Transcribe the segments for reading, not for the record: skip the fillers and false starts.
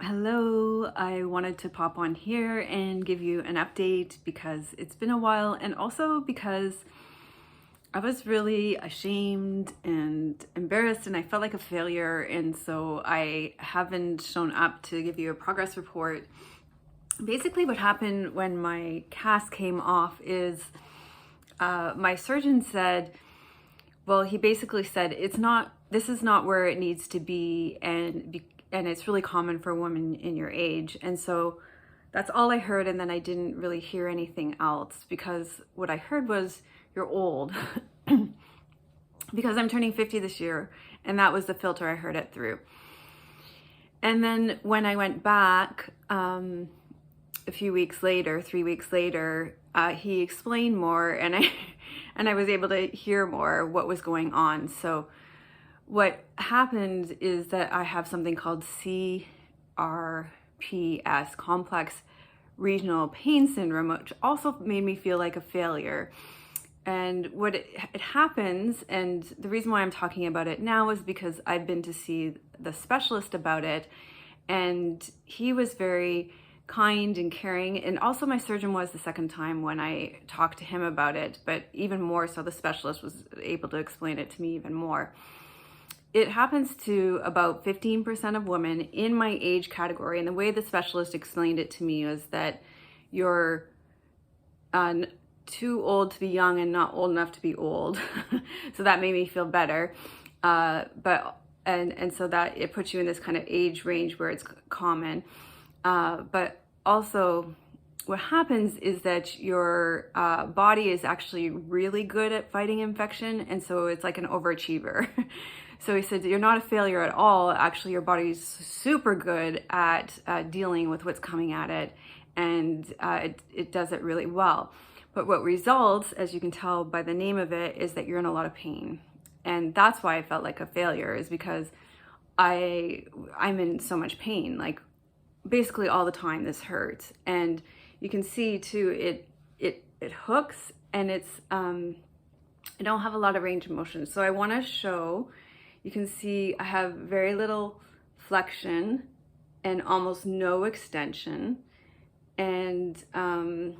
Hello, I wanted to pop on here and give you an update because it's been a while, and also because I was really ashamed and embarrassed and I felt like a failure, and so I haven't shown up to give you a progress report. Basically what happened when my cast came off is my surgeon said, well, he basically said this is not where it needs to be, and it's really common for a woman in your age. And so that's all I heard, and then I didn't really hear anything else, because what I heard was, you're old. Because I'm turning 50 this year, and that was the filter I heard it through. And then when I went back a few weeks later, 3 weeks later, he explained more, and I was able to hear more what was going on. So what happened is that I have something called CRPS, complex regional pain syndrome, which also made me feel like a failure. And what it happens, and the reason why I'm talking about it now is because I've been to see the specialist about it, and he was very kind and caring, and also my surgeon was the second time when I talked to him about it, but even more so the specialist was able to explain it to me even more. It happens to about 15% of women in my age category, and the way the specialist explained it to me was that you're too old to be young and not old enough to be old. So that made me feel better. And so that it puts you in this kind of age range where it's common. But also what happens is that your body is actually really good at fighting infection, and so it's like an overachiever. So he said, you're not a failure at all. Actually, your body's super good at dealing with what's coming at it, and it does it really well. But what results, as you can tell by the name of it, is that you're in a lot of pain. And that's why I felt like a failure, is because I'm in so much pain, like basically all the time. This hurts. And you can see too, it hooks, and it's I don't have a lot of range of motion. So I want to show, you can see I have very little flexion and almost no extension. And so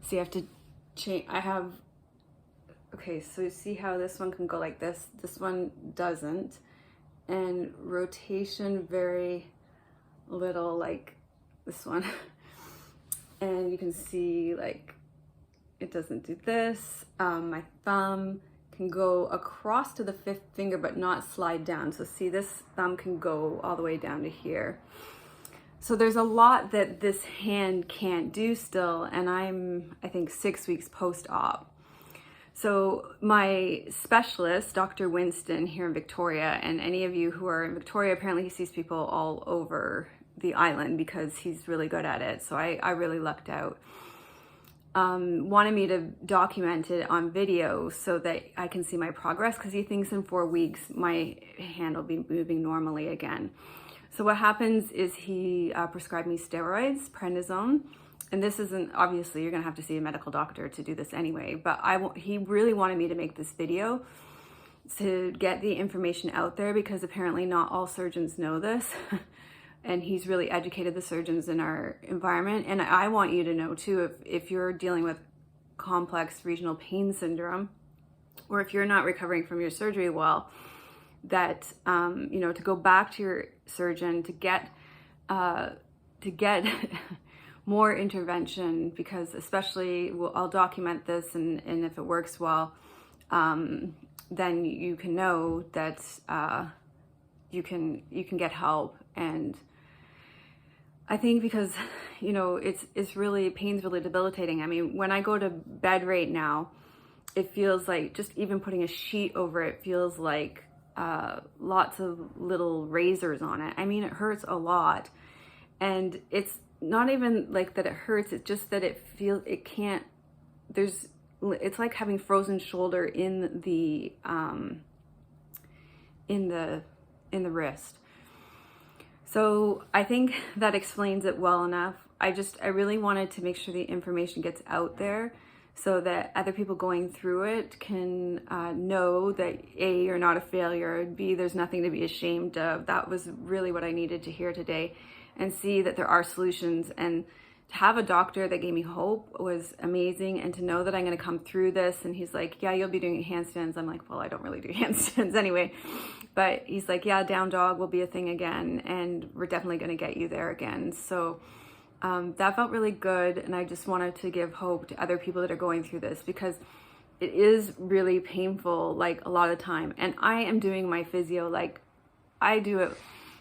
you have to change. Okay, so you see how this one can go like this one doesn't, and rotation very little, like this one. And you can see like it doesn't do this. My thumb can go across to the fifth finger but not slide down. So see, this thumb can go all the way down to here. So there's a lot that this hand can't do still, and I think 6 weeks post-op. So my specialist, Dr. Winston, here in Victoria, and any of you who are in Victoria, apparently he sees people all over the island because he's really good at it. So I really lucked out. Wanted me to document it on video so that I can see my progress, because he thinks in 4 weeks my hand will be moving normally again. So what happens is he prescribed me steroids, prednisone, and this isn't, obviously you're gonna have to see a medical doctor to do this anyway, but he really wanted me to make this video to get the information out there, because apparently not all surgeons know this. And he's really educated the surgeons in our environment. And I want you to know too, if you're dealing with complex regional pain syndrome, or if you're not recovering from your surgery well, that to go back to your surgeon to get more intervention, because especially I'll document this, and if it works well, then you can know that you can get help. And I think because it's really, pain's really debilitating. I mean, when I go to bed right now, it feels like just even putting a sheet over it feels like lots of little razors on it. I mean, it hurts a lot. And it's not even like that it hurts, it's just that it's like having frozen shoulder in the wrist. So I think that explains it well enough. I really wanted to make sure the information gets out there so that other people going through it can know that A, you're not a failure, B, there's nothing to be ashamed of. That was really what I needed to hear today, and C, that there are solutions. And to have a doctor that gave me hope was amazing, and to know that I'm going to come through this. And he's like, yeah, you'll be doing handstands. I'm like, well, I don't really do handstands anyway, but he's like, yeah, down dog will be a thing again, and we're definitely going to get you there again. So that felt really good, and I just wanted to give hope to other people that are going through this, because it is really painful, like a lot of time. And I am doing my physio, like I do it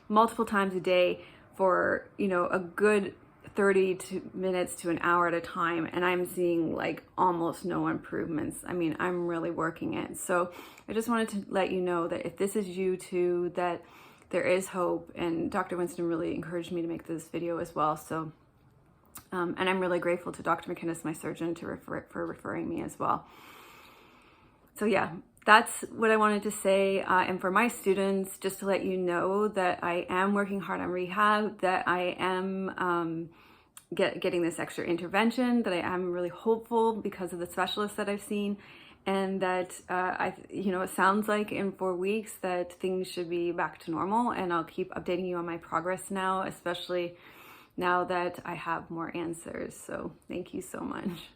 multiple times a day for, you know, a good 30 minutes to an hour at a time, and I'm seeing like almost no improvements. I mean, I'm really working it. So I just wanted to let you know that if this is you too, that there is hope. And Dr. Winston really encouraged me to make this video as well. So and I'm really grateful to Dr. McInnes, my surgeon, for referring me as well. So yeah, that's what I wanted to say. And for my students, just to let you know that I am working hard on rehab, that I am getting this extra intervention, that I am really hopeful because of the specialists that I've seen, and that it sounds like in 4 weeks that things should be back to normal. And I'll keep updating you on my progress now, especially now that I have more answers. So thank you so much.